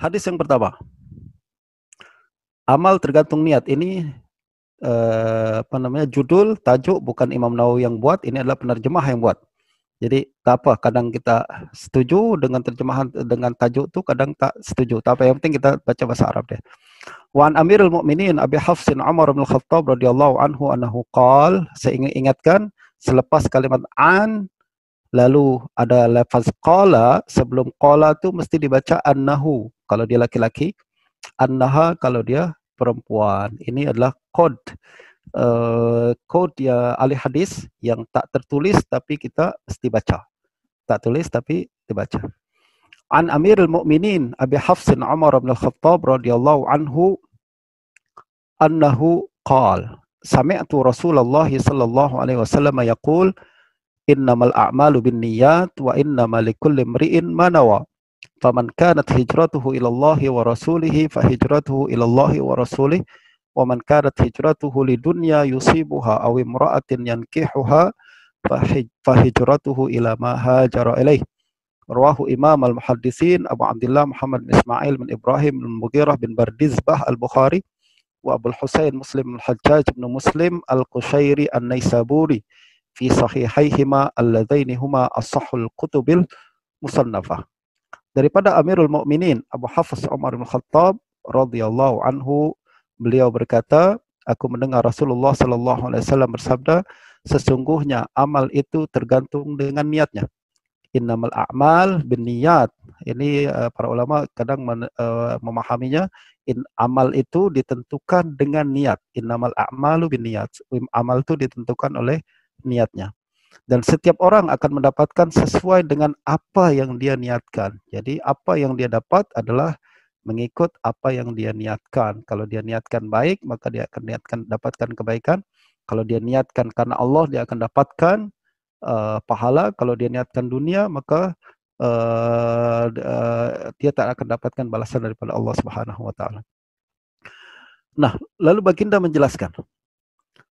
Hadis yang pertama, amal tergantung niat. Ini judul, tajuk bukan Imam Nawawi yang buat, ini adalah penerjemah yang buat. Jadi tak apa, kadang kita setuju dengan terjemahan dengan tajuk tu, kadang tak setuju. Tak apa, yang penting kita baca bahasa Arab deh. Wa an Amirul Mukminin Abi Hafsin Umar bin Khattab radhiyallahu anhu annahu qala, saya ingatkan selepas kalimat an lalu ada lafaz qala, sebelum qala tu mesti dibaca annahu kalau dia laki-laki, annaha kalau dia perempuan. Ini adalah kod ya ahli hadis yang tak tertulis tapi kita mesti baca. Tak tulis tapi dibaca. An Amirul Mukminin Abi Hafsin Umar bin Khattab radhiyallahu anhu annahu qala sami'tu Rasulullah sallallahu alaihi wasallam yaqul innamal a'malu binniyat wa innamal likulli imri'in ma nawa. Faman kanat hijratuhu ila Allah wa rasulihi fa hijratuhu ila Allah wa rasulihi wa man kanat hijratuhu lidunya yusibuha aw imra'atin yankihuha fa hijratuhu ila ma hajara ilaih. Rawahu Imam al-Muhaddisin Abu Abdullah Muhammad bin Ismail bin Ibrahim bin Mughirah bin Bardizbah al-Bukhari wa Abu Husain Muslim al-Hajjaj bin Muslim al-Qushairi an-Naisaburi fi sahihaihima alladzaini huma as-sahhul kutubil musannafah. Daripada Amirul Mukminin Abu Hafs Umar bin Khattab radhiyallahu anhu, beliau berkata, aku mendengar Rasulullah sallallahu alaihi wasallam bersabda, sesungguhnya amal itu tergantung dengan niatnya. Innamal a'mal binniyat. Ini para ulama kadang memahaminya, amal itu ditentukan dengan niat. Innamal a'malu binniyat. Amal itu ditentukan oleh niatnya. Dan setiap orang akan mendapatkan sesuai dengan apa yang dia niatkan. Jadi apa yang dia dapat adalah mengikut apa yang dia niatkan. Kalau dia niatkan baik, maka dia akan dapatkan kebaikan. Kalau dia niatkan karena Allah, dia akan dapatkan pahala. Kalau dia niatkan dunia, maka dia tak akan dapatkan balasan daripada Allah Subhanahu wa taala. Nah, lalu baginda menjelaskan,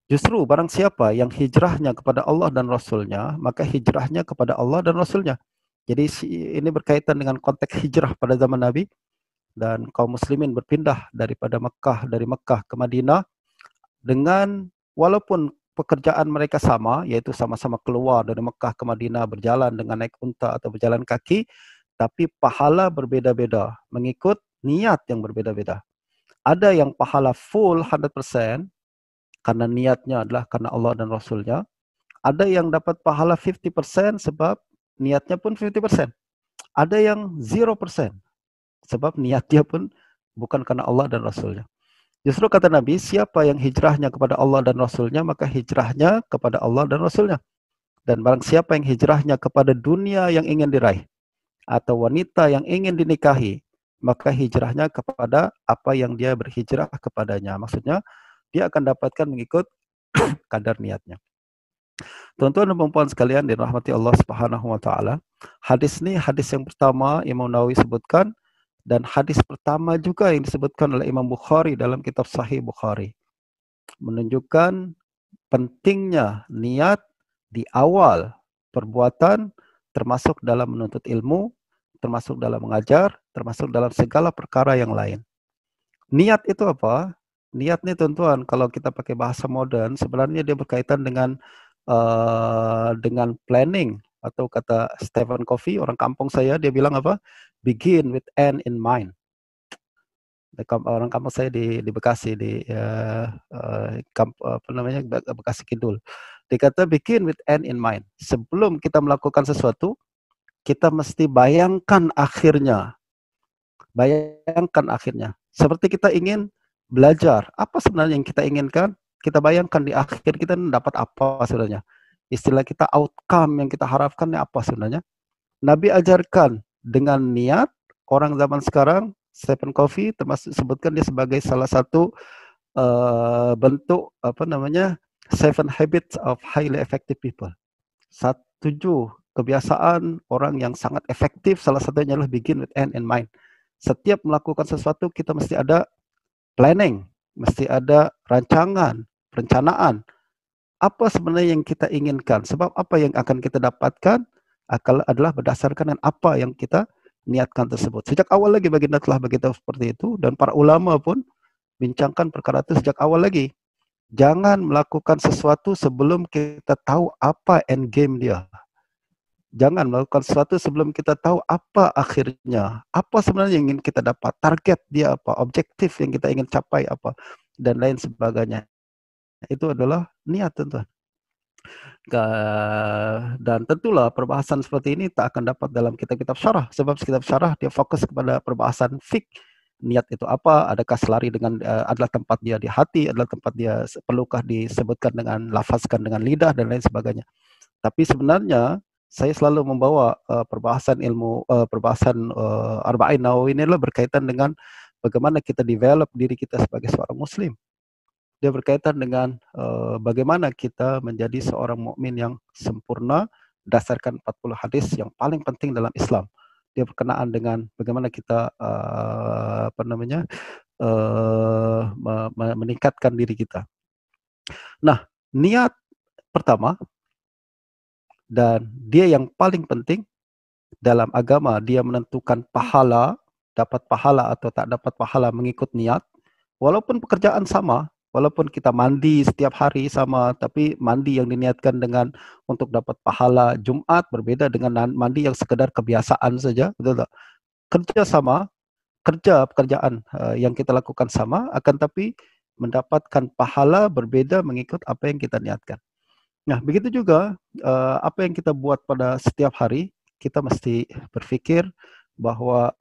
justru barang siapa yang hijrahnya kepada Allah dan Rasulnya, maka hijrahnya kepada Allah dan Rasulnya. Jadi ini berkaitan dengan konteks hijrah pada zaman Nabi, dan kaum muslimin berpindah dari Mekah ke Madinah, dengan walaupun pekerjaan mereka sama, yaitu sama-sama keluar dari Mekah ke Madinah berjalan dengan naik unta atau berjalan kaki, tapi pahala berbeda-beda mengikut niat yang berbeda-beda. Ada yang pahala full 100% karena niatnya adalah karena Allah dan Rasulnya. Ada yang dapat pahala 50% sebab niatnya pun 50%. Ada yang 0% sebab niatnya pun bukan karena Allah dan Rasulnya. Justru kata Nabi, siapa yang hijrahnya kepada Allah dan Rasulnya, maka hijrahnya kepada Allah dan Rasulnya. Dan barang siapa yang hijrahnya kepada dunia yang ingin diraih, atau wanita yang ingin dinikahi, maka hijrahnya kepada apa yang dia berhijrah kepadanya. Maksudnya, dia akan dapatkan mengikut kadar niatnya. Tuan-tuan dan puan sekalian dirahmati Allah Subhanahu wa taala, hadis ini hadis yang pertama Imam Nawawi sebutkan, dan hadis pertama juga yang disebutkan oleh Imam Bukhari dalam kitab Sahih Bukhari. Menunjukkan pentingnya niat di awal perbuatan, termasuk dalam menuntut ilmu, termasuk dalam mengajar, termasuk dalam segala perkara yang lain. Niat itu apa? Niat nih tuan-tuan, kalau kita pakai bahasa modern, sebenarnya dia berkaitan dengan planning, atau kata Stephen Covey, orang kampung saya, dia bilang apa? Begin with end in mind. Orang kampung saya di Bekasi, di Bekasi Kidul. Dia kata begin with end in mind. Sebelum kita melakukan sesuatu, kita mesti bayangkan akhirnya. Bayangkan akhirnya. Seperti kita ingin belajar, apa sebenarnya yang kita inginkan? Kita bayangkan di akhir kita dapat apa sebenarnya. Istilah kita outcome yang kita harapkan apa sebenarnya. Nabi ajarkan dengan niat. Orang zaman sekarang, Stephen Covey termasuk sebutkan dia sebagai salah satu bentuk 7 habits of highly effective people. 7 kebiasaan orang yang sangat efektif, salah satunya adalah begin with end in mind. Setiap melakukan sesuatu kita mesti ada planning, mesti ada rancangan, perencanaan. Apa sebenarnya yang kita inginkan? Sebab apa yang akan kita dapatkan adalah berdasarkan dengan apa yang kita niatkan tersebut. Sejak awal lagi baginda telah beritahu seperti itu, dan para ulama pun bincangkan perkara itu sejak awal lagi. Jangan melakukan sesuatu sebelum kita tahu apa end game dia. Jangan melakukan sesuatu sebelum kita tahu apa akhirnya, apa sebenarnya yang ingin kita dapat, target dia apa, objektif yang kita ingin capai apa, dan lain sebagainya. Itu adalah niat tentu. Dan tentulah perbahasan seperti ini tak akan dapat dalam kitab-kitab syarah, sebab kitab syarah dia fokus kepada perbahasan fik. Niat itu apa? Adakah selari dengan adalah tempat dia di hati, adalah tempat dia perlukah disebutkan dengan lafazkan dengan lidah dan lain sebagainya. Tapi sebenarnya saya selalu membawa perbahasan ilmu perbahasan Arba'in Nawawi ini adalah berkaitan dengan bagaimana kita develop diri kita sebagai seorang muslim. Dia berkaitan dengan bagaimana kita menjadi seorang mukmin yang sempurna berdasarkan 40 hadis yang paling penting dalam Islam. Dia berkenaan dengan bagaimana kita meningkatkan diri kita. Nah, niat pertama dan dia yang paling penting dalam agama, dia menentukan pahala, dapat pahala atau tak dapat pahala mengikut niat. Walaupun pekerjaan sama, walaupun kita mandi setiap hari sama, tapi mandi yang diniatkan dengan untuk dapat pahala Jumat berbeda dengan mandi yang sekedar kebiasaan saja, betul tak? Kerja sama, pekerjaan yang kita lakukan sama, akan tapi mendapatkan pahala berbeda mengikut apa yang kita niatkan. Nah, begitu juga apa yang kita buat pada setiap hari, kita mesti berpikir bahwa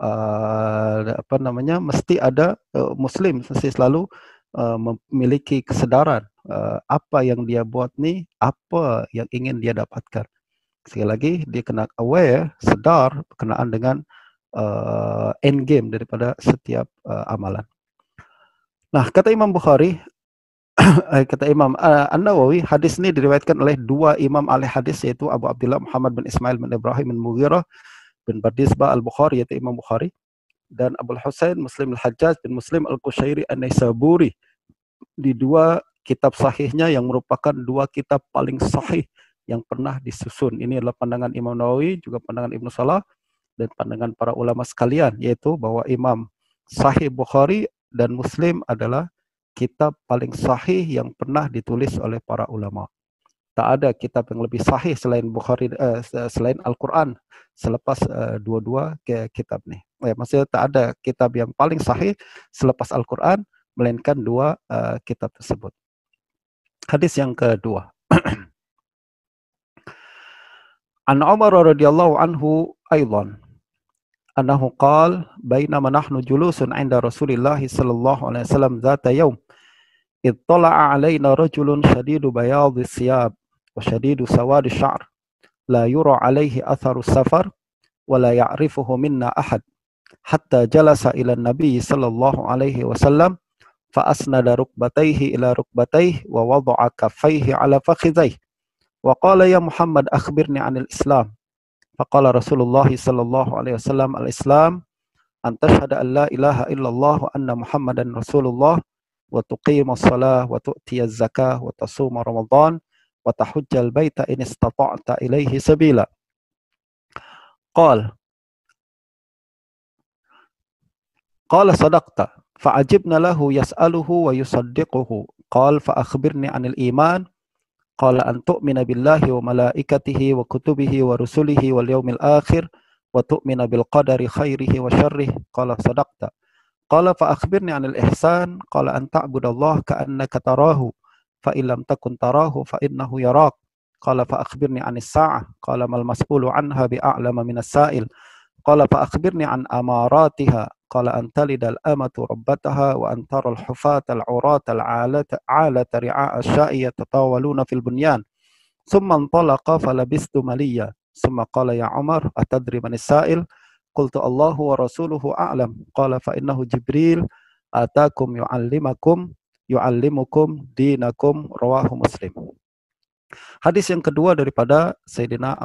mesti ada Muslim mesti selalu memiliki kesedaran apa yang dia buat nih, apa yang ingin dia dapatkan. Sekali lagi, dia kena aware, sedar berkenaan dengan end game daripada setiap amalan. Nah, kata Imam Bukhari, kata Imam An-Nawawi, hadis ini diriwayatkan oleh dua imam ahli hadis, yaitu Abu Abdullah Muhammad bin Ismail bin Ibrahim bin Mughirah bin Bardizbah Al-Bukhari, yaitu Imam Bukhari, dan Abul Husain Muslim Al-Hajjaj bin Muslim Al-Qushairi An-Naisaburi, di dua kitab sahihnya yang merupakan dua kitab paling sahih yang pernah disusun. Ini adalah pandangan Imam Nawawi, juga pandangan Ibnu Salah, dan pandangan para ulama sekalian, yaitu bahwa Imam Sahih Bukhari dan Muslim adalah kitab paling sahih yang pernah ditulis oleh para ulama. Tak ada kitab yang lebih sahih selain Bukhari, selain Al-Quran, selepas dua-dua kitab ini. Maksudnya tak ada kitab yang paling sahih selepas Al-Quran, melainkan dua kitab tersebut. Hadis yang kedua. An Umar radhiyallahu anhu aidan annahu qala bainama nahnu julusun 'inda Rasulillah sallallahu alaihi wasallam dzata yaum ittala'a 'alaina rajulun shadidu bayadhi siyab wa shadidu sawadi sya'r la yura 'alaihi atharu safar wa la ya'rifuhu minna ahad hatta jalasa ila an-nabiy sallallahu alaihi wasallam fa asnada rukbatayhi ila rukbatayhi wa wada'a kaffayhi 'ala fakhidhayhi wa qala ya Muhammad akhbirni 'anil Islam. Faqala Rasulullah sallallahu alaihi wasallam al-Islam an tashhada an la ilaha illallah wa anna Muhammadan Rasulullah wa tuqima as-salah wa tu'ti az-zakah wa tasuma Ramadan wa tahujja al-baita in istata'ta ilaihi sabila. Qala sadaqta fa'ajibna lahu yas'aluhu wa yusaddiquhu. Qala fa akhbirni 'anil iman. Qala an tu'mina billahi wa malaikatihi wa kutubihi wa rusulihi wal yawmil akhir wa tu'mina bil qadari khairihi wa syarrihi. Qala sadaqta. Qala fa akhbirni 'anil ihsan. Qala an ta'budallaha ka'annaka tarahu fa in lam takun tarahu fa innahu yarak. Qala fa akhbirni 'anis sa'ah. Qala mal mas'ulu 'anha bi'a'lama minas sa'il. Qala fa akhbirni 'an amaratiha. Qala an talidal amatu rabbataha wa an taral hufata al-'urata al-'alata ri'a'a asya'i yatatawaluna fil bunyan. Thumma intalaqa falabistu maliya. Thumma qala ya Umar atadri man as-sa'il? Qultu Allahu wa rasuluhu a'lam. Qala fa innahu Jibril atakum yu'allimukum dinakum. Rawahu Muslim. Hadis yang kedua daripada Sayyidina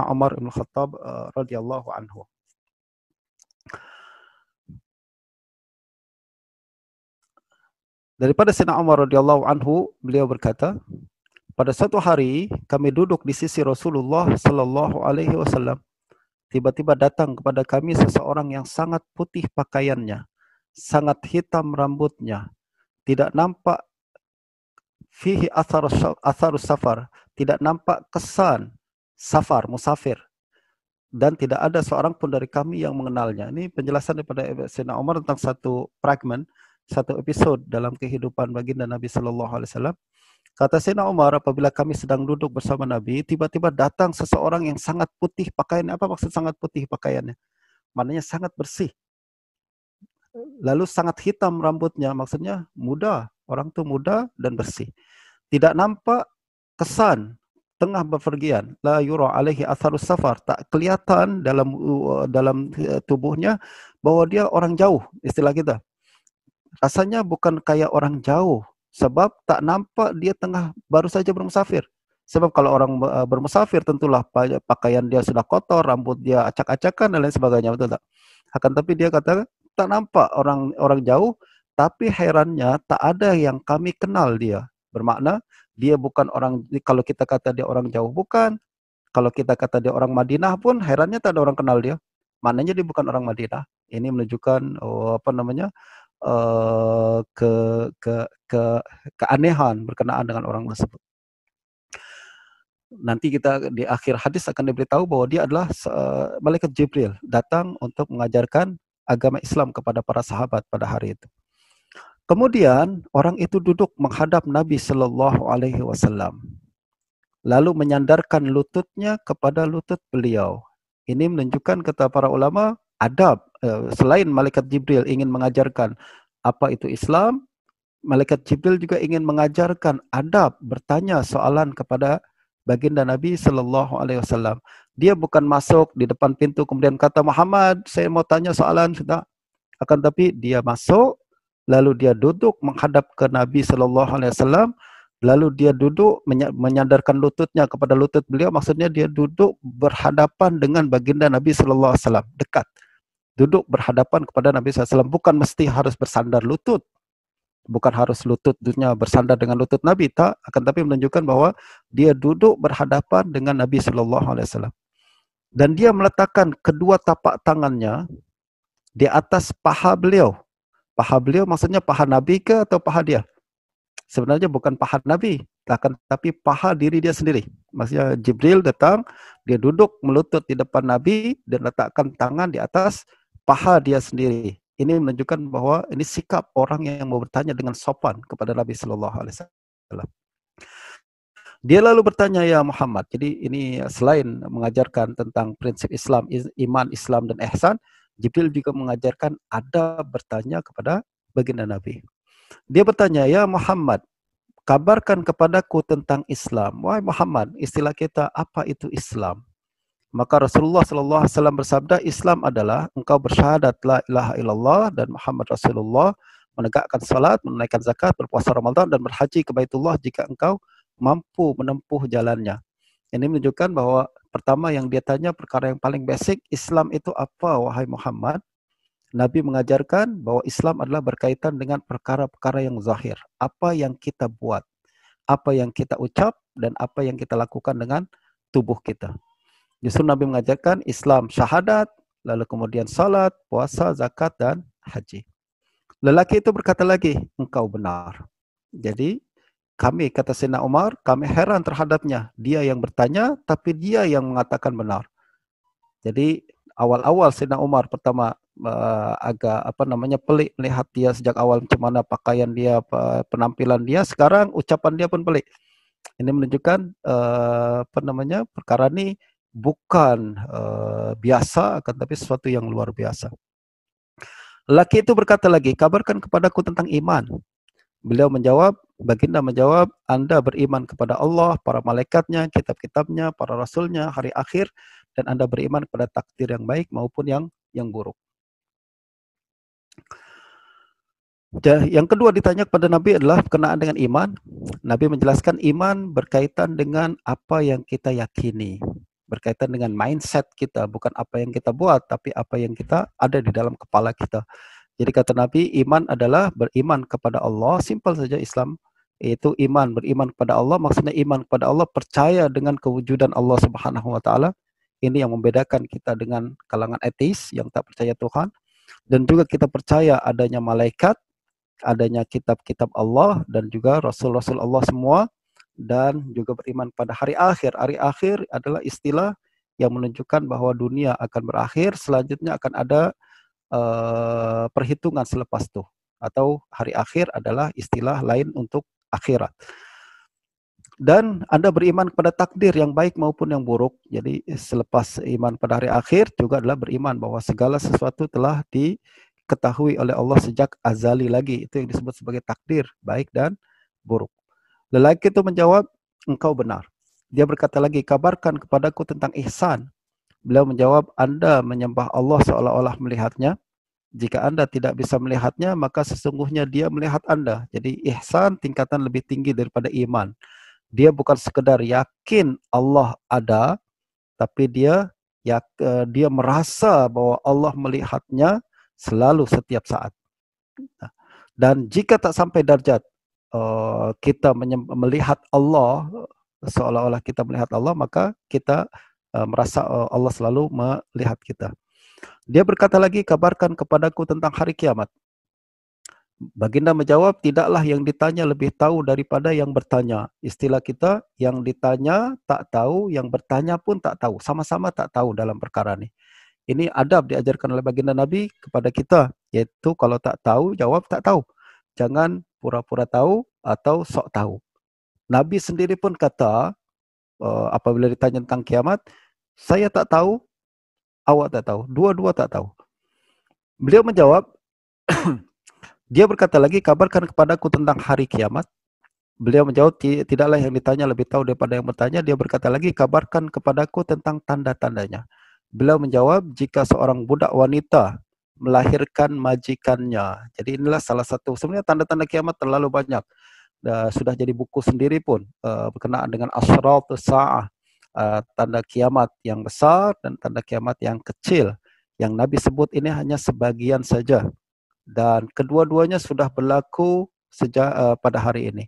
Umar bin Khattab radhiyallahu anhu. Daripada Sayyidina Umar radhiyallahu anhu, beliau berkata, pada suatu hari kami duduk di sisi Rasulullah sallallahu alaihi wasallam. tiba-tiba datang kepada kami seseorang yang sangat putih pakaiannya, sangat hitam rambutnya, tidak nampak fihi atharus safar, tidak nampak kesan safar, musafir, dan tidak ada seorang pun dari kami yang mengenalnya. Ini penjelasan daripada Sayyidina Umar tentang satu fragmen, satu episode dalam kehidupan baginda Nabi Sallallahu Alaihi Wasallam. Kata Sayyidina Umar, apabila kami sedang duduk bersama Nabi, tiba-tiba datang seseorang yang sangat putih pakaiannya. Apa maksud sangat putih pakaiannya? Maknanya sangat bersih. Lalu sangat hitam rambutnya, maksudnya muda. Orang itu muda dan bersih. Tidak nampak kesan tengah bepergian. La yura alaihi atharus safar. Tak kelihatan dalam tubuhnya bahwa dia orang jauh, istilah kita. Rasanya bukan kayak orang jauh, sebab tak nampak dia baru saja bermusafir. Sebab kalau orang bermusafir tentulah pakaian dia sudah kotor, rambut dia acak-acakan dan lain sebagainya, betul tak? Akan tapi dia kata tak nampak orang jauh, tapi herannya tak ada yang kami kenal dia. Bermakna dia bukan orang, kalau kita kata dia orang jauh bukan, kalau kita kata dia orang Madinah pun herannya tak ada orang kenal dia. Maknanya dia bukan orang Madinah. Ini menunjukkan ke ke ke keanehan berkenaan dengan orang tersebut. Nanti kita di akhir hadis akan diberitahu bahwa dia adalah malaikat Jibril datang untuk mengajarkan agama Islam kepada para sahabat pada hari itu. Kemudian orang itu duduk menghadap Nabi Sallallahu Alaihi Wasallam, lalu menyandarkan lututnya kepada lutut beliau. Ini menunjukkan kata para ulama adab. Selain malaikat Jibril ingin mengajarkan apa itu Islam, malaikat Jibril juga ingin mengajarkan adab bertanya soalan kepada baginda Nabi Sallallahu Alaihi Wasallam. Dia bukan masuk di depan pintu kemudian kata, Muhammad, saya mau tanya soalan, sudah. Akan tapi dia masuk, lalu dia duduk menghadap ke Nabi Sallallahu Alaihi Wasallam, lalu dia duduk menyandarkan lututnya kepada lutut beliau. Maksudnya dia duduk berhadapan dengan baginda Nabi Sallallahu Alaihi Wasallam, dekat. Duduk berhadapan kepada Nabi Sallallahu Alaihi Wasallam, bukan mesti harus bersandar lutut. Bukan harus lututnya bersandar dengan lutut Nabi, tak, akan tapi menunjukkan bahwa dia duduk berhadapan dengan Nabi Sallallahu Alaihi Wasallam. Dan dia meletakkan kedua tapak tangannya di atas paha beliau. Paha beliau maksudnya paha Nabi ke atau paha dia? Sebenarnya bukan paha Nabi, akan tapi paha diri dia sendiri. Maksudnya Jibril datang, dia duduk melutut di depan Nabi dan letakkan tangan di atas paha dia sendiri. Ini menunjukkan bahwa ini sikap orang yang mau bertanya dengan sopan kepada Nabi Sallallahu Alaihi Wasallam. Dia lalu bertanya, ya Muhammad. Jadi ini selain mengajarkan tentang prinsip Islam, iman, Islam dan ihsan, Jibril juga mengajarkan adab bertanya kepada baginda Nabi. Dia bertanya, ya Muhammad, kabarkan kepadaku tentang Islam. Wahai Muhammad, istilah kita apa itu Islam? Maka Rasulullah Sallallahu Alaihi Wasallam bersabda, Islam adalah engkau bersyahadat la ilaha illallah dan Muhammad Rasulullah, menegakkan salat, menunaikan zakat, berpuasa Ramadan dan berhaji ke Baitullah jika engkau mampu menempuh jalannya. Ini menunjukkan bahwa pertama yang dia tanya perkara yang paling basic, Islam itu apa wahai Muhammad? Nabi mengajarkan bahwa Islam adalah berkaitan dengan perkara-perkara yang zahir. Apa yang kita buat, apa yang kita ucap, dan apa yang kita lakukan dengan tubuh kita. Justru Nabi mengajarkan Islam syahadat, lalu kemudian salat, puasa, zakat, dan haji. Lelaki itu berkata lagi, engkau benar. Jadi kami, kata Sayyidina Umar, kami heran terhadapnya. Dia yang bertanya, tapi dia yang mengatakan benar. Jadi awal-awal Sayyidina Umar pertama agak pelik melihat dia sejak awal macam mana pakaian dia, penampilan dia. Sekarang ucapan dia pun pelik. Ini menunjukkan perkara ini bukan biasa, akan tapi sesuatu yang luar biasa. Lelaki itu berkata lagi, kabarkan kepadaku tentang iman. Beliau menjawab, baginda menjawab, Anda beriman kepada Allah, para malaikatnya, kitab-kitabnya, para rasulnya, hari akhir, dan Anda beriman kepada takdir yang baik maupun yang buruk. Yang kedua ditanya kepada Nabi adalah berkenaan dengan iman. Nabi menjelaskan iman berkaitan dengan apa yang kita yakini. Berkaitan dengan mindset kita, bukan apa yang kita buat, tapi apa yang kita ada di dalam kepala kita. Jadi kata Nabi, iman adalah beriman kepada Allah. Simpel saja Islam, yaitu iman, beriman kepada Allah. Maksudnya iman kepada Allah, percaya dengan kewujudan Allah Subhanahu Wa Taala. Ini yang membedakan kita dengan kalangan ateis yang tak percaya Tuhan. Dan juga kita percaya adanya malaikat, adanya kitab-kitab Allah, dan juga Rasul-Rasul Allah semua, dan juga beriman pada hari akhir. Hari akhir adalah istilah yang menunjukkan bahwa dunia akan berakhir, selanjutnya akan ada perhitungan selepas itu. Atau hari akhir adalah istilah lain untuk akhirat. Dan Anda beriman kepada takdir yang baik maupun yang buruk. Jadi selepas iman pada hari akhir juga adalah beriman bahwa segala sesuatu telah diketahui oleh Allah sejak azali lagi. Itu yang disebut sebagai takdir, baik dan buruk. Lelaki itu menjawab, engkau benar. Dia berkata lagi, kabarkan kepadaku tentang ihsan. Beliau menjawab, Anda menyembah Allah seolah-olah melihatnya. Jika Anda tidak bisa melihatnya, maka sesungguhnya dia melihat Anda. Jadi ihsan tingkatan lebih tinggi daripada iman. Dia bukan sekedar yakin Allah ada, tapi dia merasa bahwa Allah melihatnya selalu setiap saat. Dan jika tak sampai darjat kita melihat Allah seolah-olah kita melihat Allah, maka kita merasa Allah selalu melihat kita. Dia berkata lagi, kabarkan kepadaku tentang hari kiamat. Baginda menjawab, tidaklah yang ditanya lebih tahu daripada yang bertanya. Istilah kita, yang ditanya tak tahu, yang bertanya pun tak tahu. Sama-sama tak tahu dalam perkara ini. Ini adab diajarkan oleh baginda Nabi kepada kita, yaitu kalau tak tahu, jawab tak tahu. Jangan pura-pura tahu atau sok tahu. Nabi sendiri pun kata, apabila ditanya tentang kiamat, saya tak tahu, awak tak tahu. Dua-dua tak tahu. Beliau menjawab, dia berkata lagi, kabarkan kepadaku tentang hari kiamat. Beliau menjawab, tidaklah yang ditanya lebih tahu daripada yang bertanya. Dia berkata lagi, kabarkan kepadaku tentang tanda-tandanya. Beliau menjawab, jika seorang budak wanita melahirkan majikannya. Jadi inilah salah satu, sebenarnya tanda-tanda kiamat terlalu banyak. Sudah jadi buku sendiri pun, berkenaan dengan asyratus sa'ah, tanda kiamat yang besar dan tanda kiamat yang kecil. Yang Nabi sebut ini hanya sebagian saja. Dan kedua-duanya sudah berlaku sejak pada hari ini.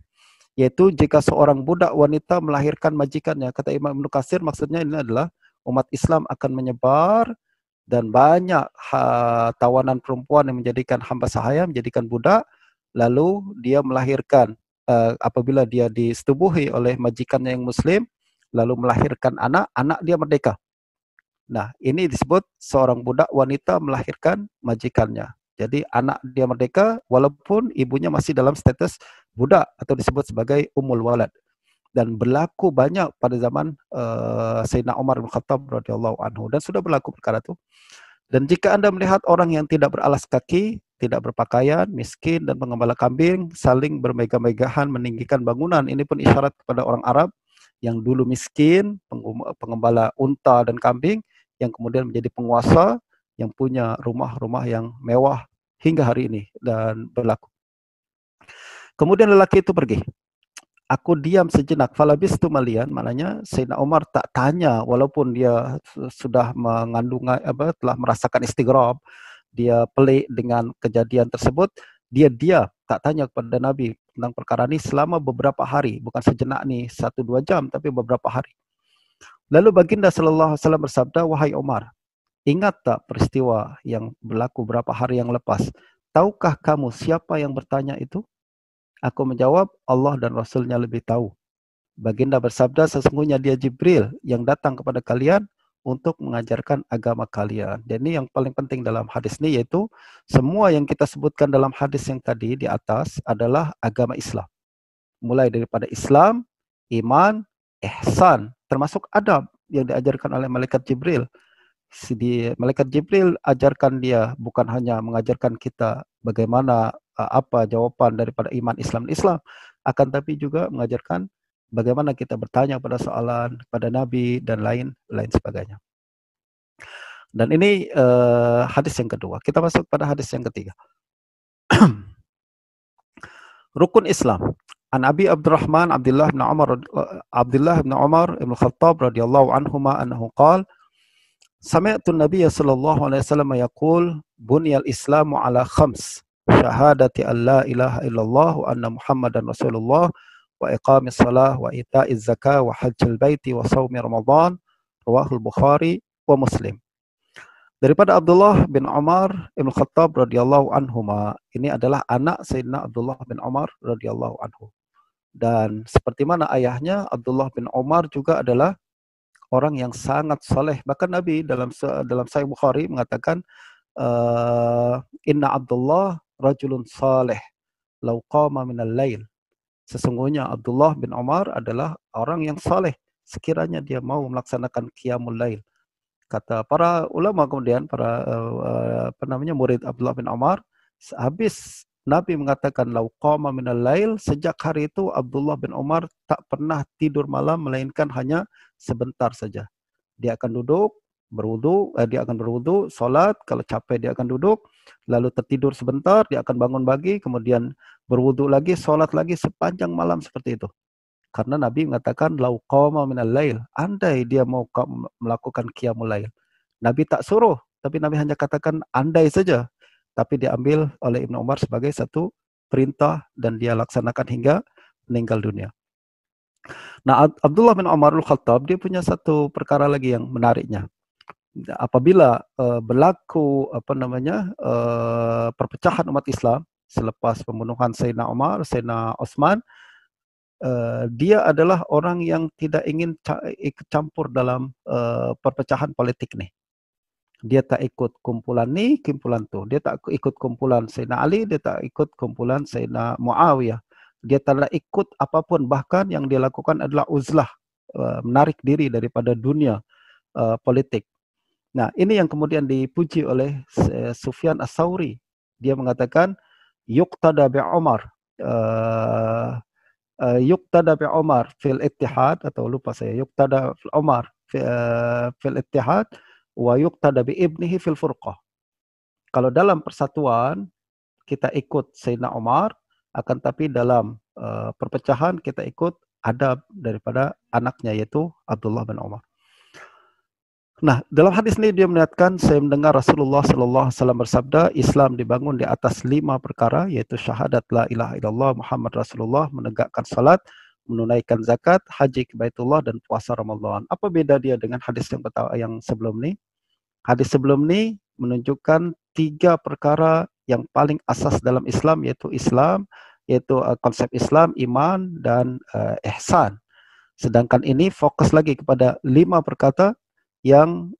Yaitu jika seorang budak wanita melahirkan majikannya, kata Imam Ibnu Katsir, maksudnya ini adalah umat Islam akan menyebar dan banyak tawanan perempuan yang menjadikan hamba sahaya, menjadikan budak, lalu dia melahirkan, apabila dia disetubuhi oleh majikannya yang muslim, lalu melahirkan anak dia merdeka. Nah, ini disebut seorang budak wanita melahirkan majikannya. Jadi anak dia merdeka walaupun ibunya masih dalam status budak atau disebut sebagai ummul walad. Dan berlaku banyak pada zaman Sayyidina Umar bin Khattab radhiyallahu anhu, dan sudah berlaku perkara itu. Dan jika Anda melihat orang yang tidak beralas kaki, tidak berpakaian, miskin dan pengembala kambing saling bermegah-megahan meninggikan bangunan, ini pun isyarat kepada orang Arab yang dulu miskin, pengembala unta dan kambing, yang kemudian menjadi penguasa, yang punya rumah-rumah yang mewah hingga hari ini dan berlaku. Kemudian lelaki itu pergi. Aku diam sejenak, falabistu malian, maknanya Sayyidina Umar tak tanya walaupun dia sudah mengandung telah merasakan istighrab, dia pelik dengan kejadian tersebut, dia tak tanya kepada Nabi tentang perkara ini selama beberapa hari, bukan sejenak nih 1-2 jam, tapi beberapa hari. Lalu baginda sallallahu alaihi wasallam bersabda, wahai Umar, ingat tak peristiwa yang berlaku berapa hari yang lepas? Tahukah kamu siapa yang bertanya itu? Aku menjawab, Allah dan Rasulnya lebih tahu. Baginda bersabda, sesungguhnya dia Jibril yang datang kepada kalian untuk mengajarkan agama kalian. Dan ini yang paling penting dalam hadis ini, yaitu semua yang kita sebutkan dalam hadis yang tadi di atas adalah agama Islam. Mulai daripada Islam, iman, ihsan, termasuk adab yang diajarkan oleh malaikat Jibril. Malaikat Jibril ajarkan dia bukan hanya mengajarkan kita bagaimana apa jawaban daripada iman Islam, akan tapi juga mengajarkan bagaimana kita bertanya pada soalan pada Nabi dan lain sebagainya. Dan ini hadis yang kedua. Kita masuk pada hadis yang ketiga. Rukun Islam. An Abi Abdurrahman Abdullah bin Umar ibn Khattab radhiyallahu anhuma annahu qala Sami'tu an-nabiy sallallahu alaihi wasallam yaqul bunyal islamu ala khams syahadati an la ilaha illallah wa anna muhammadan rasulullah wa iqamis salah wa ita'iz zakah wa hajjil baiti wa shaumi ramadan rawahul Bukhari wa Muslim. Daripada Abdullah bin Umar Ibn Khattab radhiyallahu anhuma, ini adalah anak Sayyidina Abdullah bin Umar radhiyallahu anhu. Dan seperti mana ayahnya, Abdullah bin Umar juga adalah orang yang sangat saleh. Bahkan Nabi dalam Sahih Bukhari mengatakan, Inna Abdullah rajulun saleh, law qama minal lail. Sesungguhnya Abdullah bin Umar adalah orang yang saleh, sekiranya dia mau melaksanakan qiyamul lail. Kata para ulama kemudian, para murid Abdullah bin Umar, habis Nabi mengatakan lau qama minal lail, sejak hari itu Abdullah bin Umar tak pernah tidur malam melainkan hanya sebentar saja. Dia akan duduk, berwudu, salat, kalau capek dia akan duduk, lalu tertidur sebentar, dia akan bangun pagi, kemudian berwudu lagi, salat lagi sepanjang malam seperti itu. Karena Nabi mengatakan lau qama minal lail, andai dia mau melakukan qiyamul lail. Nabi tak suruh, tapi Nabi hanya katakan andai saja. Tapi diambil oleh Ibnu Umar sebagai satu perintah dan dia laksanakan hingga meninggal dunia. Nah, Abdullah bin Umar al-Khattab dia punya satu perkara lagi yang menariknya. Apabila berlaku perpecahan umat Islam selepas pembunuhan Sayyidina Umar, Sayyidina Utsman, dia adalah orang yang tidak ingin ikut campur dalam perpecahan politik nih. Dia tak ikut kumpulan ni, kumpulan tu. Dia tak ikut kumpulan Sayyidina Ali, dia tak ikut kumpulan Sayyidina Muawiyah. Dia tak ikut apapun, bahkan yang dia lakukan adalah uzlah, menarik diri daripada dunia politik. Nah, ini yang kemudian dipuji oleh Sufyan Ats-Tsauri. Dia mengatakan yuqtada bi Umar, yuqtada bi Umar fil ittihad, atau lupa saya, yuqtada fil Umar fil ittihad wa yuqtada bi ibnihi fil furqah. Kalau dalam persatuan kita ikut Sayyidina Umar, akan tapi dalam perpecahan kita ikut adab daripada anaknya, yaitu Abdullah bin Umar. Nah, dalam hadis ini dia melihatkan, saya mendengar Rasulullah sallallahu alaihi wasallam bersabda, Islam dibangun di atas 5 perkara, yaitu syahadat la ilaha illallah Muhammad Rasulullah, menegakkan salat, menunaikan zakat, haji ke Baitullah, dan puasa Ramadan. Apa beda dia dengan hadis yang sebelum ini? Hadis sebelum ini menunjukkan 3 perkara yang paling asas dalam Islam, yaitu konsep Islam, iman, dan ihsan. Sedangkan ini fokus lagi kepada 5 perkara yang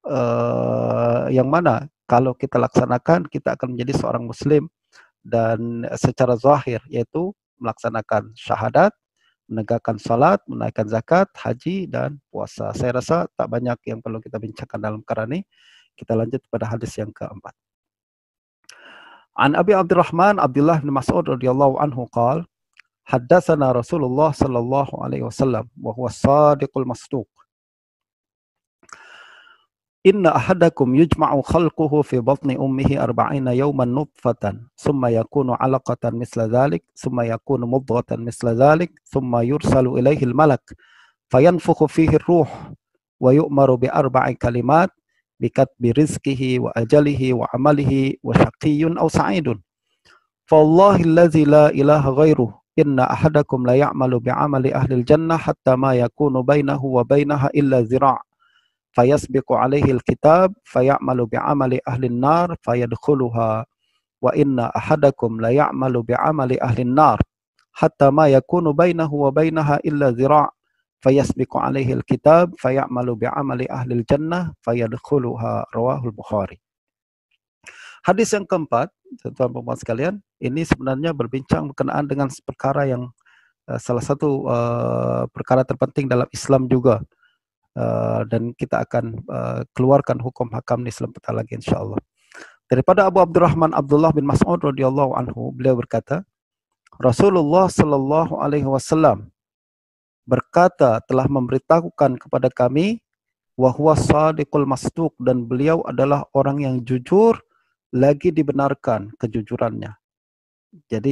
mana kalau kita laksanakan, kita akan menjadi seorang Muslim, dan secara zahir, yaitu melaksanakan syahadat, menegakkan salat, menunaikan zakat, haji, dan puasa. Saya rasa tak banyak yang perlu kita bincangkan dalam perkara ini. Kita lanjut pada hadis yang keempat. An Abi Abdurrahman Abdullah bin Mas'ud radhiyallahu anhu qala, haddatsana Rasulullah sallallahu alaihi wasallam wa huwa as-sadiqul masduq. Inna ahadakum yujma'u khalquhu fi batni ummihi 40 yawman nutfatan, thumma yakunu 'alaqatan misla dhalik, thumma yakunu mudghatan misla dhalik, thumma yursalu ilaihi al-malak fayanfukhu fihi ar-ruh wa yu'maru bi 4 kalimat bikatbi rizqihi wa ajalihi wa amalihi wa syaqiyyun aw sa'idun. Fawallahi allazi la ilaha ghairuh, inna ahadakum la ya'malu bi'amali ahli al-jannah hatta ma yakunu bainahu wa bainaha illa zira'. Fayasbiqu alaihi al-kitab fayamalu bi'amali ahli an-nar fayadkhuluha, wa inna ahadakum la ya'malu bi'amali ahli an-nar hatta ma yakunu bainahu wa bainaha illa zira', fayasbiqu alaihi al-kitab fayamalu bi'amali ahli al-jannah fayadkhuluha. Rawahul Bukhari. Hadis yang keempat, teman-teman sekalian, ini sebenarnya berbincang berkenaan dengan perkara yang salah satu perkara terpenting dalam Islam juga. Dan kita akan keluarkan hukum hakam ini sebentar lagi insyaallah. Daripada Abu Abdurrahman Abdullah bin Mas'ud radhiyallahu anhu, beliau berkata, Rasulullah sallallahu alaihi wasallam berkata, telah memberitahukan kepada kami, wa huwa shadiqul masduq, dan beliau adalah orang yang jujur lagi dibenarkan kejujurannya. Jadi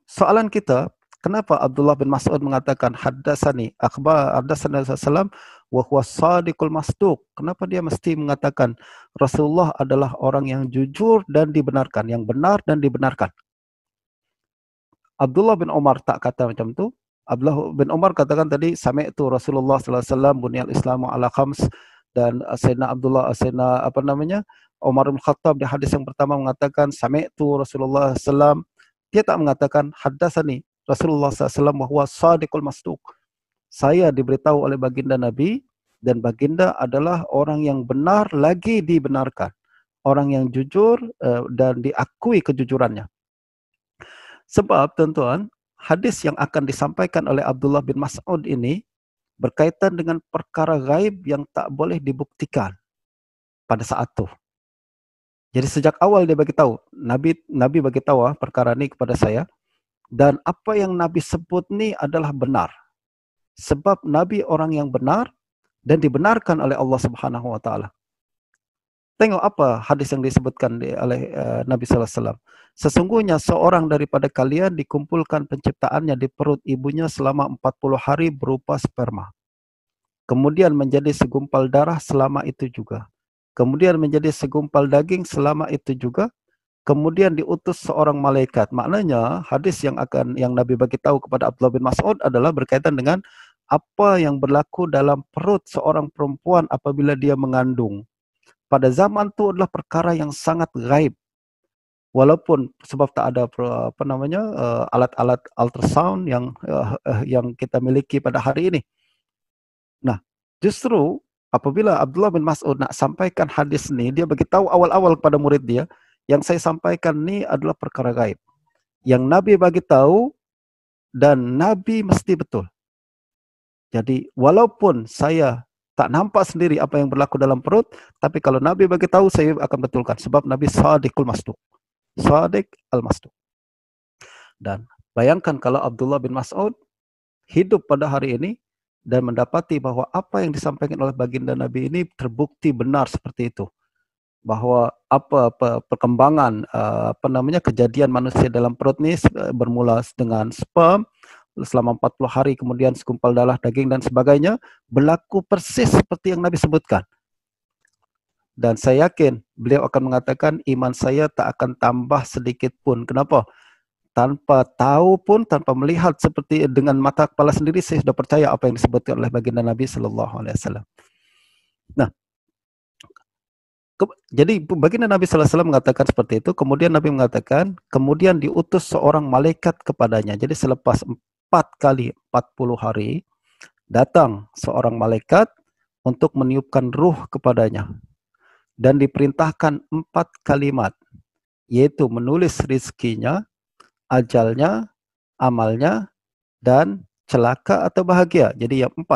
soalan kita, kenapa Abdullah bin Mas'ud mengatakan haddatsani sallam wa huwa shadiqul masduq? Kenapa dia mesti mengatakan Rasulullah adalah orang yang jujur dan dibenarkan, yang benar dan dibenarkan? Abdullah bin Umar tak kata macam tu. Abdullah bin Umar katakan tadi, sami'tu Rasulullah sallallahu alaihi wasallam bunyal islamu ala khams, dan Sayyidina Umar bin Khattab di hadis yang pertama mengatakan sami'tu Rasulullah SAW, dia tak mengatakan haddatsani Rasulullah SAW bahwa sadiqul masduq. Saya diberitahu oleh baginda Nabi, dan baginda adalah orang yang benar lagi dibenarkan, orang yang jujur dan diakui kejujurannya. Sebab tuan-tuan, hadis yang akan disampaikan oleh Abdullah bin Mas'ud ini berkaitan dengan perkara gaib yang tak boleh dibuktikan pada saat itu. Jadi sejak awal dia bagi tahu, Nabi bagi tahu perkara ini kepada saya, dan apa yang Nabi sebut ni adalah benar. Sebab Nabi orang yang benar dan dibenarkan oleh Allah Subhanahu wa taala. Tengok apa hadis yang disebutkan oleh Nabi sallallahu alaihi wasallam. Sesungguhnya seorang daripada kalian dikumpulkan penciptaannya di perut ibunya selama 40 hari berupa sperma. Kemudian menjadi segumpal darah selama itu juga. Kemudian menjadi segumpal daging selama itu juga. Kemudian diutus seorang malaikat. Maknanya hadis yang Nabi bagi tahu kepada Abdullah bin Mas'ud adalah berkaitan dengan apa yang berlaku dalam perut seorang perempuan apabila dia mengandung. Pada zaman itu adalah perkara yang sangat gaib. Walaupun sebab tak ada alat-alat ultrasound yang kita miliki pada hari ini. Nah, justru apabila Abdullah bin Mas'ud nak sampaikan hadis ni, dia bagi tahu awal-awal kepada murid dia, yang saya sampaikan ni adalah perkara gaib. Yang Nabi bagi tahu dan Nabi mesti betul. Jadi walaupun saya tak nampak sendiri apa yang berlaku dalam perut, tapi kalau Nabi bagi tahu saya akan betulkan, sebab Nabi Sadiqul Masduq. Sadiq al-Masduq. Dan bayangkan kalau Abdullah bin Mas'ud hidup pada hari ini dan mendapati bahwa apa yang disampaikan oleh baginda Nabi ini terbukti benar seperti itu. Bahwa perkembangan kejadian manusia dalam perut ini bermula dengan sperm selama 40 hari, kemudian segumpal darah, daging dan sebagainya, berlaku persis seperti yang Nabi sebutkan. Dan saya yakin beliau akan mengatakan iman saya tak akan tambah sedikit pun. Kenapa? Tanpa tahu pun, tanpa melihat seperti dengan mata kepala sendiri, saya sudah percaya apa yang disebutkan oleh baginda Nabi sallallahu alaihi wasallam. Nah, jadi baginda Nabi sallallahu alaihi wasallam mengatakan seperti itu, kemudian Nabi mengatakan, kemudian diutus seorang malaikat kepadanya. Jadi selepas 4 kali 40 hari, datang seorang malaikat untuk meniupkan ruh kepadanya. Dan diperintahkan 4 kalimat, yaitu menulis rizkinya, ajalnya, amalnya, dan celaka atau bahagia. Jadi yang 4,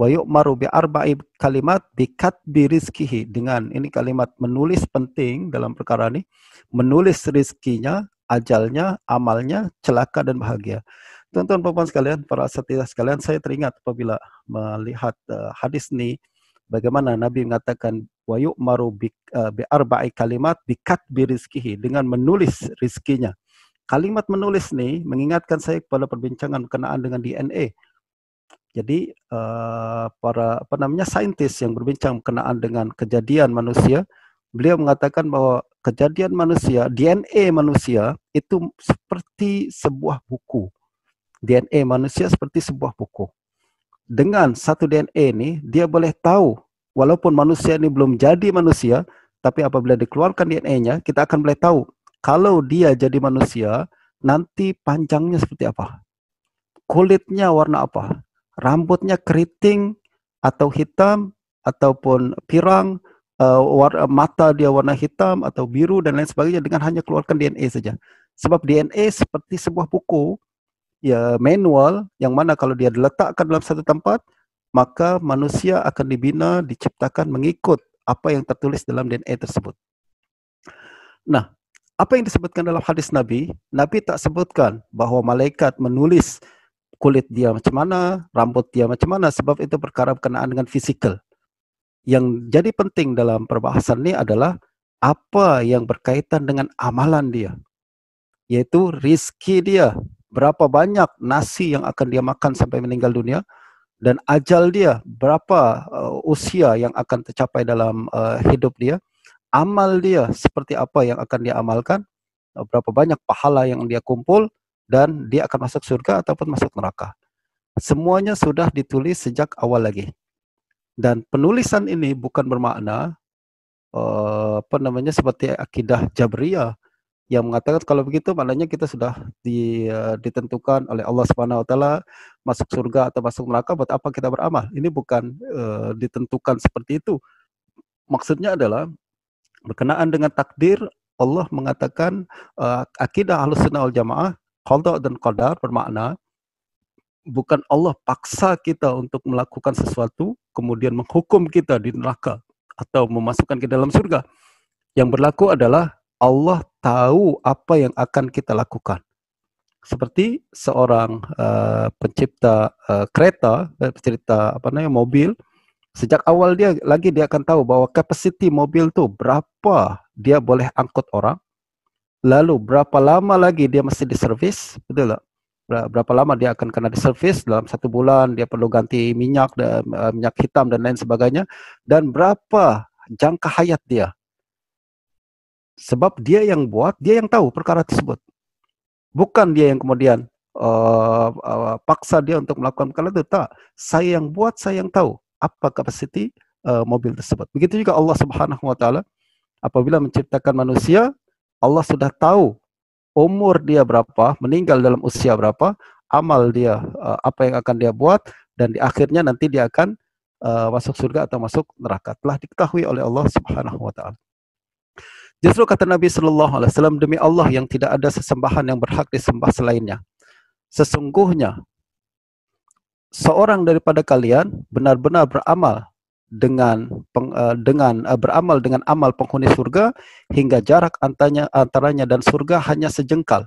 wa yu'maru bi arba'i kalimat bi katbi rizkihi. Dengan ini kalimat menulis penting dalam perkara ini, menulis rizkinya, ajalnya, amalnya, celaka dan bahagia. Tuan-tuan puan sekalian, para asatidzah sekalian, saya teringat apabila melihat hadis ini, bagaimana Nabi mengatakan wa yu'maru bi arba'i kalimat bi katbi rizkihi, dengan menulis rizkinya. Kalimat menulis ni mengingatkan saya kepada perbincangan berkenaan dengan DNA. Jadi para saintis yang berbincang berkenaan dengan kejadian manusia, beliau mengatakan bahwa kejadian manusia, DNA manusia itu seperti sebuah buku. DNA manusia seperti sebuah buku. Dengan satu DNA ni, dia boleh tahu, walaupun manusia ini belum jadi manusia, tapi apabila dikeluarkan DNA-nya, kita akan boleh tahu kalau dia jadi manusia, nanti panjangnya seperti apa, kulitnya warna apa, rambutnya keriting atau hitam ataupun pirang, mata dia warna hitam atau biru dan lain sebagainya, dengan hanya keluarkan DNA saja. Sebab DNA seperti sebuah buku, ya, manual, yang mana kalau dia diletakkan dalam satu tempat, maka manusia akan dibina, diciptakan mengikut apa yang tertulis dalam DNA tersebut. Nah, apa yang disebutkan dalam hadis Nabi, Nabi tak sebutkan bahawa malaikat menulis kulit dia macam mana, rambut dia macam mana, sebab itu perkara berkenaan dengan fizikal. Yang jadi penting dalam perbahasan ini adalah apa yang berkaitan dengan amalan dia, yaitu rizki dia, berapa banyak nasi yang akan dia makan sampai meninggal dunia, dan ajal dia, berapa usia yang akan tercapai dalam hidup dia, amal dia seperti apa yang akan dia amalkan, berapa banyak pahala yang dia kumpul, dan dia akan masuk surga ataupun masuk neraka. Semuanya sudah ditulis sejak awal lagi. Dan penulisan ini bukan bermakna seperti akidah Jabriyah yang mengatakan kalau begitu maknanya kita sudah ditentukan oleh Allah Subhanahu wa taala masuk surga atau masuk neraka, buat apa kita beramal. Ini bukan ditentukan seperti itu. Maksudnya adalah berkenaan dengan takdir, Allah mengatakan akidah Ahlussunnah wal Jamaah, qada dan qadar bermakna bukan Allah paksa kita untuk melakukan sesuatu kemudian menghukum kita di neraka atau memasukkan ke dalam surga. Yang berlaku adalah Allah tahu apa yang akan kita lakukan. Seperti seorang pencipta kereta, mobil, sejak awal dia akan tahu bahwa kapasiti mobil itu berapa dia boleh angkut orang, lalu berapa lama lagi dia mesti diservis, betul tak? Berapa lama dia akan kena diservis, dalam 1 bulan dia perlu ganti minyak, minyak hitam dan lain sebagainya, dan berapa jangka hayat dia. Sebab dia yang buat, dia yang tahu perkara tersebut. Bukan dia yang kemudian paksa dia untuk melakukan perkara itu. Tak, saya yang buat, saya yang tahu apa kapasiti mobil tersebut. Begitu juga Allah Subhanahu wa taala apabila menciptakan manusia, Allah sudah tahu umur dia berapa, meninggal dalam usia berapa, amal dia apa yang akan dia buat, dan di akhirnya nanti dia akan masuk surga atau masuk neraka. Telah diketahui oleh Allah Subhanahu wa taala. Justru kata Nabi sallallahu alaihi wasallam, demi Allah yang tidak ada sesembahan yang berhak disembah selainnya, sesungguhnya seorang daripada kalian benar-benar beramal dengan amal penghuni surga hingga jarak antaranya dan surga hanya sejengkal.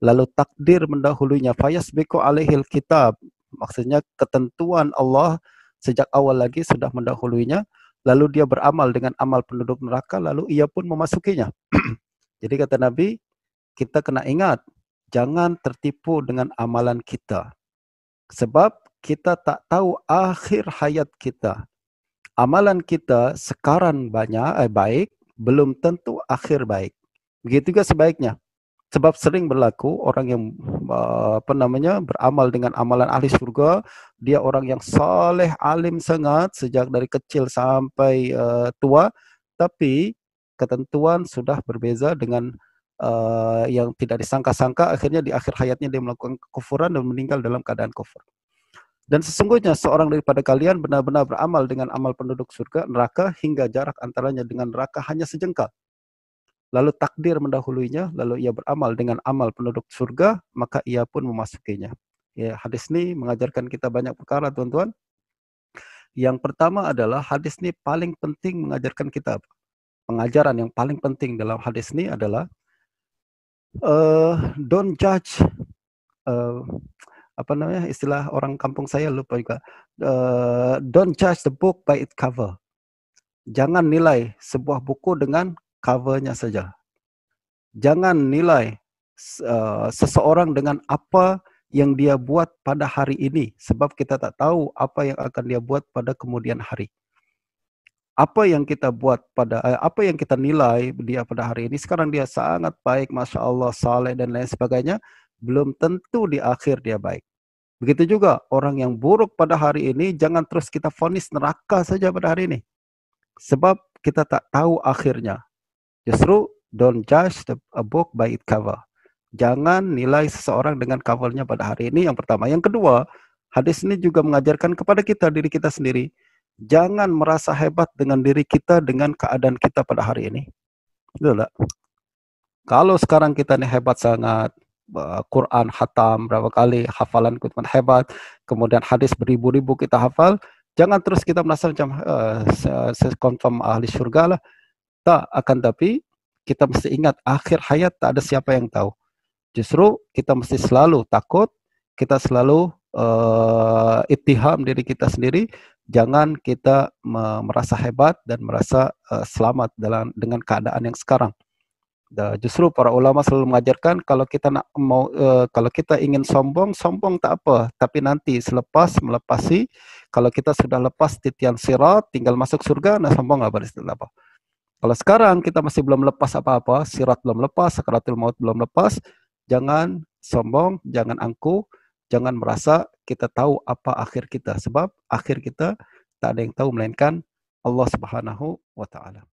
Lalu takdir mendahulunya, fayasbiqu alaihil kitab. Maksudnya ketentuan Allah sejak awal lagi sudah mendahuluinya. Lalu dia beramal dengan amal penduduk neraka, lalu ia pun memasukinya. Jadi kata Nabi, kita kena ingat, jangan tertipu dengan amalan kita. Sebab kita tak tahu akhir hayat kita. Amalan kita sekarang baik, belum tentu akhir baik. Begitu juga sebaiknya. Sebab sering berlaku orang yang beramal dengan amalan ahli surga, dia orang yang saleh, alim sangat sejak dari kecil sampai tua, tapi ketentuan sudah berbeza dengan yang tidak disangka-sangka, akhirnya di akhir hayatnya dia melakukan kekufuran dan meninggal dalam keadaan kufur. Dan sesungguhnya seorang daripada kalian benar-benar beramal dengan amal penduduk surga, neraka, hingga jarak antaranya dengan neraka hanya sejengkal. Lalu takdir mendahuluinya, lalu ia beramal dengan amal penduduk surga, maka ia pun memasukinya. Ya, hadis ini mengajarkan kita banyak perkara, tuan-tuan. Yang pertama adalah hadis ini paling penting mengajarkan kita. Pengajaran yang paling penting dalam hadis ini adalah don't judge istilah orang kampung saya lupa juga. Don't judge the book by its cover. Jangan nilai sebuah buku dengan covernya saja. Jangan nilai seseorang dengan apa yang dia buat pada hari ini, sebab kita tak tahu apa yang akan dia buat pada kemudian hari. Apa yang kita buat apa yang kita nilai dia pada hari ini, sekarang dia sangat baik, masya Allah, saleh dan lain sebagainya, belum tentu di akhir dia baik. Begitu juga orang yang buruk pada hari ini, jangan terus kita vonis neraka saja pada hari ini. Sebab kita tak tahu akhirnya. Justru, don't judge a book by its cover. Jangan nilai seseorang dengan covernya pada hari ini, yang pertama. Yang kedua, hadis ini juga mengajarkan kepada kita, diri kita sendiri, jangan merasa hebat dengan diri kita, dengan keadaan kita pada hari ini. Betul tak? Kalau sekarang kita ini hebat sangat, Quran hatam berapa kali, hafalan kita hebat, kemudian hadis beribu-ribu kita hafal, jangan terus kita merasa macam confirm ahli surga lah. Tak, akan tapi kita mesti ingat akhir hayat tak ada siapa yang tahu. Justru kita mesti selalu takut, kita selalu ittiham diri kita sendiri, jangan kita merasa hebat dan merasa selamat dengan keadaan yang sekarang. Justru para ulama selalu mengajarkan kalau kita kalau kita ingin sombong tak apa, tapi nanti selepas melepasi, kalau kita sudah lepas titian sirat, tinggal masuk surga, nah sombong apa apa. Kalau sekarang kita masih belum lepas apa-apa, sirat belum lepas, sakaratul maut belum lepas, jangan sombong, jangan angkuh, jangan merasa kita tahu apa akhir kita, sebab akhir kita tak ada yang tahu melainkan Allah Subhanahu wa taala.